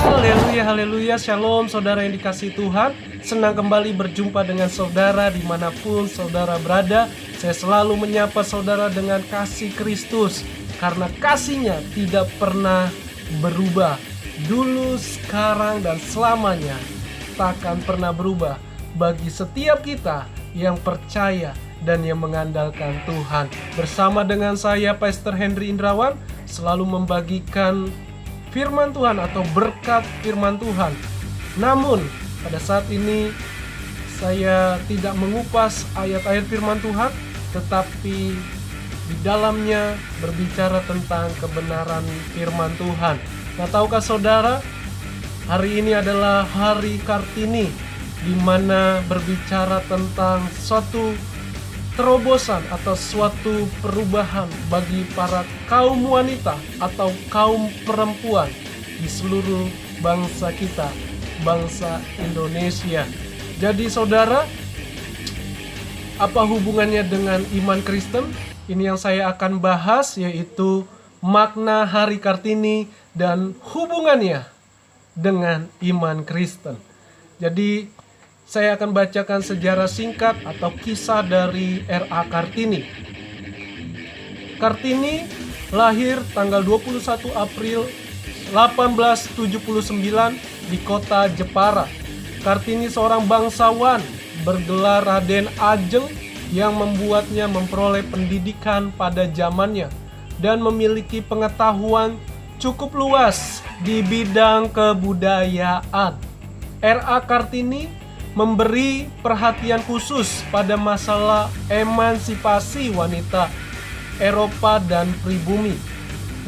Haleluya, haleluya, shalom saudara yang dikasihi Tuhan. Senang kembali berjumpa dengan saudara dimanapun saudara berada. Saya selalu menyapa saudara dengan kasih Kristus, karena kasihnya tidak pernah berubah. Dulu, sekarang, dan selamanya takkan pernah berubah bagi setiap kita yang percaya dan yang mengandalkan Tuhan. Bersama dengan saya, Pastor Henry Indrawan, selalu membagikan firman Tuhan atau berkat firman Tuhan. Namun pada saat ini saya tidak mengupas ayat-ayat firman Tuhan, tetapi di dalamnya berbicara tentang kebenaran firman Tuhan. Nah, tahukah saudara, hari ini adalah hari Kartini, di mana berbicara tentang suatu terobosan atau suatu perubahan bagi para kaum wanita atau kaum perempuan di seluruh bangsa kita, bangsa Indonesia. Jadi saudara, apa hubungannya dengan iman Kristen? Ini yang saya akan bahas, yaitu makna Hari Kartini dan hubungannya dengan iman Kristen. Jadi saya akan bacakan sejarah singkat atau kisah dari R.A. Kartini. Kartini lahir tanggal 21 April 1879 di kota Jepara. Kartini seorang bangsawan bergelar Raden Ajeng yang membuatnya memperoleh pendidikan pada zamannya dan memiliki pengetahuan cukup luas di bidang kebudayaan. R.A. Kartini memberi perhatian khusus pada masalah emansipasi wanita Eropa dan pribumi.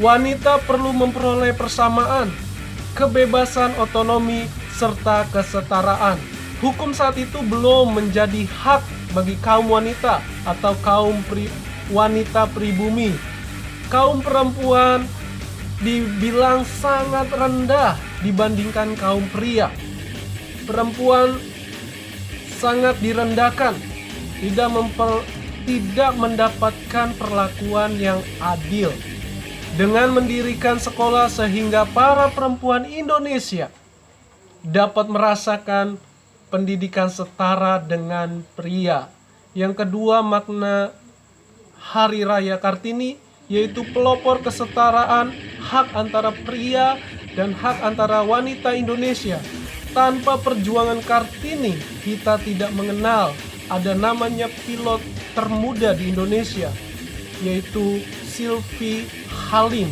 Wanita perlu memperoleh persamaan, kebebasan otonomi, serta kesetaraan. Hukum saat itu belum menjadi hak bagi kaum wanita atau kaum wanita pribumi. Kaum perempuan dibilang sangat rendah dibandingkan kaum pria. Perempuan sangat direndahkan, tidak mendapatkan perlakuan yang adil. Dengan mendirikan sekolah sehingga para perempuan Indonesia dapat merasakan pendidikan setara dengan pria. Yang kedua, makna Hari Raya Kartini yaitu pelopor kesetaraan hak antara pria dan hak antara wanita Indonesia. Tanpa perjuangan Kartini, kita tidak mengenal ada namanya pilot termuda di Indonesia, yaitu Silvi Halim.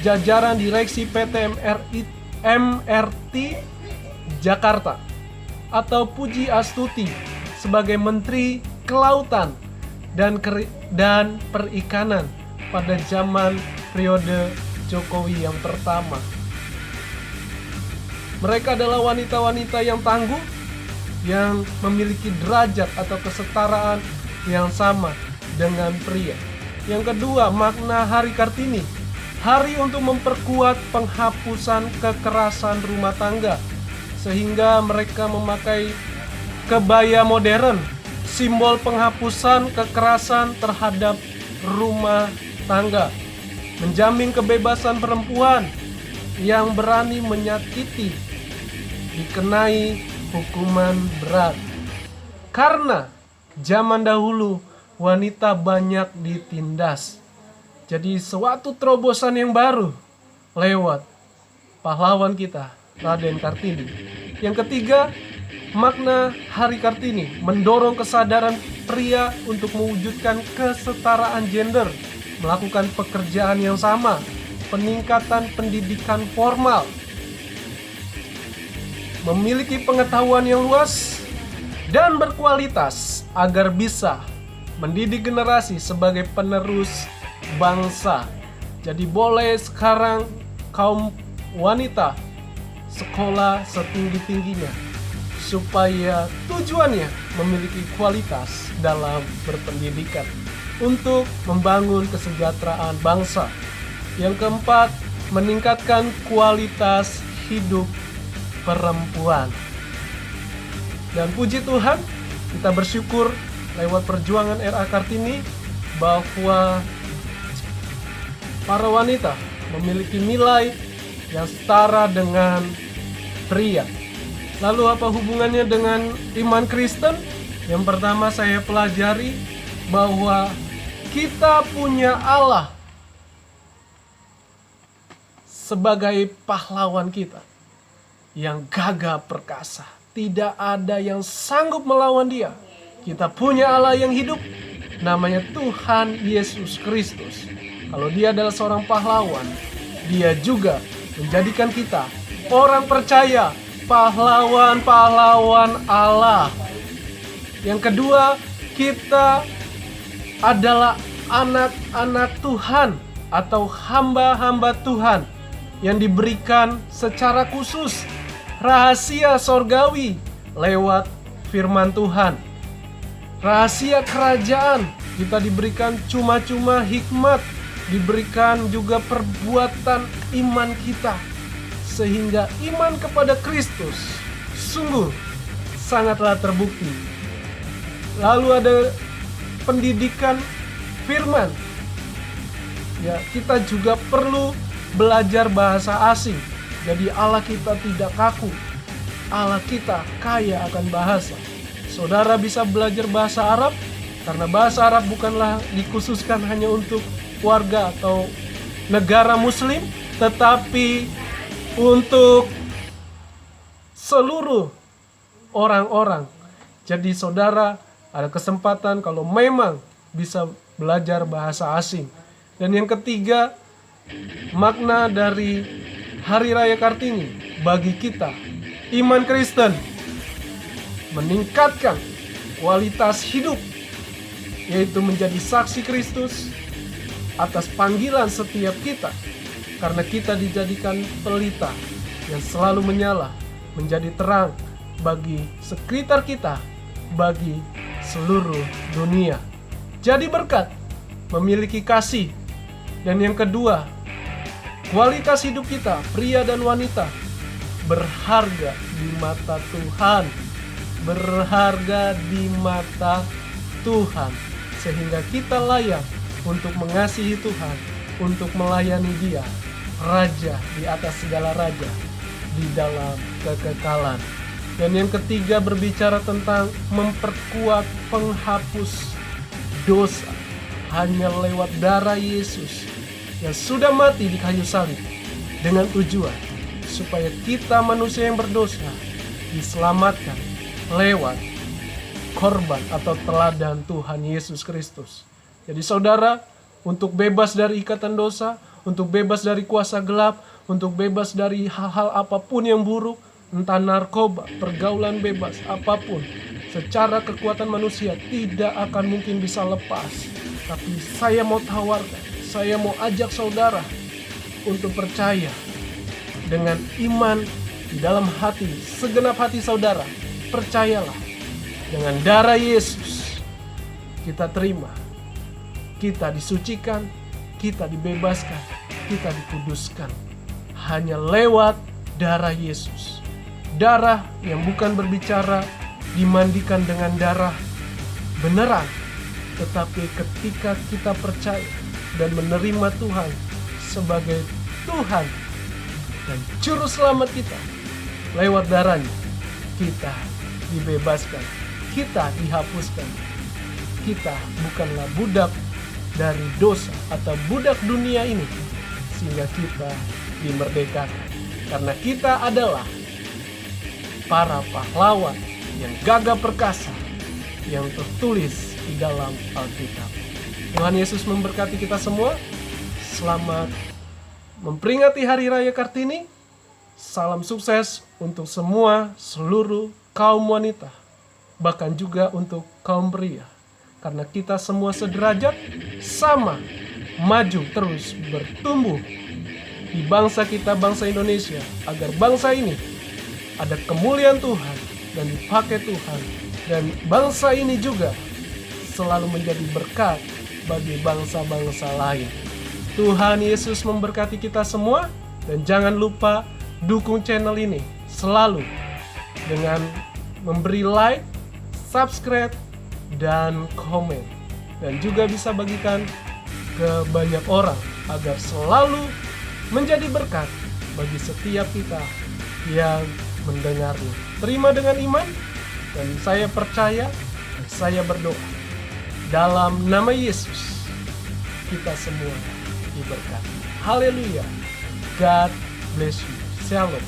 Jajaran direksi PT MRT Jakarta, atau Puji Astuti sebagai Menteri Kelautan dan Perikanan pada zaman periode Jokowi yang pertama. Mereka adalah wanita-wanita yang tangguh, yang memiliki derajat atau kesetaraan yang sama dengan pria. Yang kedua, makna Hari Kartini, hari untuk memperkuat penghapusan kekerasan rumah tangga, sehingga mereka memakai kebaya modern, simbol penghapusan kekerasan terhadap rumah tangga, menjamin kebebasan perempuan yang berani menyakiti dikenai hukuman berat. Karena zaman dahulu wanita banyak ditindas. Jadi suatu terobosan yang baru lewat pahlawan kita, Raden Kartini. Yang ketiga, makna Hari Kartini mendorong kesadaran pria untuk mewujudkan kesetaraan gender, melakukan pekerjaan yang sama, peningkatan pendidikan formal, memiliki pengetahuan yang luas dan berkualitas agar bisa mendidik generasi sebagai penerus bangsa. Jadi boleh sekarang kaum wanita sekolah setinggi-tingginya supaya tujuannya memiliki kualitas dalam berpendidikan untuk membangun kesejahteraan bangsa. Yang keempat, meningkatkan kualitas hidup perempuan. Dan puji Tuhan, kita bersyukur lewat perjuangan R.A. Kartini bahwa para wanita memiliki nilai yang setara dengan pria. Lalu apa hubungannya dengan iman Kristen? Yang pertama saya pelajari bahwa kita punya Allah sebagai pahlawan kita yang gagah perkasa. Tidak ada yang sanggup melawan Dia. Kita punya Allah yang hidup, namanya Tuhan Yesus Kristus. Kalau Dia adalah seorang pahlawan, Dia juga menjadikan kita orang percaya, pahlawan-pahlawan Allah. Yang kedua, kita adalah anak-anak Tuhan atau hamba-hamba Tuhan yang diberikan secara khusus rahasia sorgawi lewat firman Tuhan. Rahasia kerajaan kita diberikan cuma-cuma hikmat, diberikan juga perbuatan iman kita. Sehingga iman kepada Kristus sungguh sangatlah terbukti. Lalu ada pendidikan firman. Ya, kita juga perlu belajar bahasa asing. Jadi Allah kita tidak kaku. Allah kita kaya akan bahasa. Saudara bisa belajar bahasa Arab, karena bahasa Arab bukanlah dikhususkan hanya untuk warga atau negara muslim, tetapi untuk seluruh orang-orang. Jadi saudara ada kesempatan kalau memang bisa belajar bahasa asing. Dan yang ketiga, makna dari Hari Raya Kartini bagi kita, iman Kristen, meningkatkan kualitas hidup, yaitu menjadi saksi Kristus atas panggilan setiap kita, karena kita dijadikan pelita yang selalu menyala, menjadi terang bagi sekitar kita, bagi seluruh dunia. Jadi berkat, memiliki kasih. Dan yang kedua, kualitas hidup kita, pria dan wanita, berharga di mata Tuhan. Berharga di mata Tuhan. Sehingga kita layak untuk mengasihi Tuhan, untuk melayani Dia, Raja di atas segala raja, di dalam kekekalan. Dan yang ketiga berbicara tentang memperkuat penghapus dosa hanya lewat darah Yesus yang sudah mati di kayu salib, dengan tujuan supaya kita manusia yang berdosa diselamatkan lewat korban atau teladan Tuhan Yesus Kristus. Jadi saudara, untuk bebas dari ikatan dosa, untuk bebas dari kuasa gelap, untuk bebas dari hal-hal apapun yang buruk, entah narkoba, pergaulan bebas, apapun, secara kekuatan manusia tidak akan mungkin bisa lepas. Tapi saya mau tawarkan, saya mau ajak saudara untuk percaya dengan iman di dalam hati, segenap hati saudara. Percayalah, dengan darah Yesus kita terima, kita disucikan, kita dibebaskan, kita dikuduskan. Hanya lewat darah Yesus. Darah yang bukan berbicara dimandikan dengan darah beneran, tetapi ketika kita percaya dan menerima Tuhan sebagai Tuhan dan Juru Selamat kita, lewat darahnya kita dibebaskan, kita dihapuskan. Kita bukanlah budak dari dosa atau budak dunia ini, sehingga kita dimerdekakan. Karena kita adalah para pahlawan yang gagah perkasa yang tertulis di dalam Alkitab. Tuhan Yesus memberkati kita semua. Selamat memperingati Hari Raya Kartini. Salam sukses untuk semua seluruh kaum wanita, bahkan juga untuk kaum pria. Karena kita semua sederajat, sama, maju terus bertumbuh di bangsa kita, bangsa Indonesia, agar bangsa ini ada kemuliaan Tuhan dan dipakai Tuhan, dan bangsa ini juga selalu menjadi berkat bagi bangsa-bangsa lain. Tuhan Yesus memberkati kita semua, dan jangan lupa dukung channel ini selalu dengan memberi like, subscribe, dan komen, dan juga bisa bagikan ke banyak orang agar selalu menjadi berkat bagi setiap kita yang mendengarnya. Terima dengan iman, dan saya percaya dan saya berdoa dalam nama Yesus kita semua diberkati. Haleluya. God bless you. Shalom.